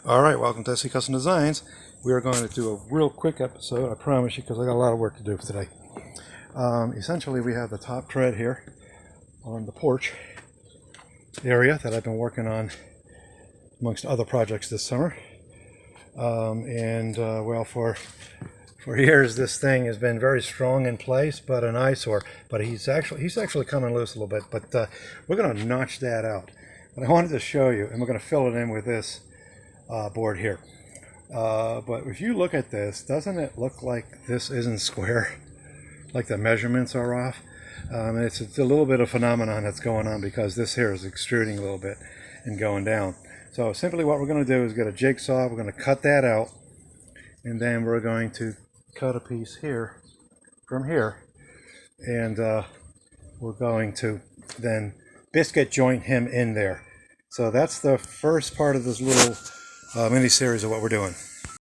All right, welcome to SC Custom Designs. We are going to do a real quick episode, I promise you, because I got a lot of work to do for today. Essentially, we have the top tread here on the porch area that I've been working on amongst other projects this summer. Well, for years this thing has been very strong in place, but an eyesore. But he's actually coming loose a little bit. But we're going to notch that out. But I wanted to show you, and we're going to fill it in with this board here. But if you look at this, doesn't it look like this isn't square? Like the measurements are off? It's a little bit of phenomenon that's going on because this here is extruding a little bit and going down. So simply what we're going to do is get a jigsaw, we're going to cut that out, and then we're going to cut a piece here from here, and we're going to then biscuit joint him in there. So that's the first part of this little mini series of what we're doing.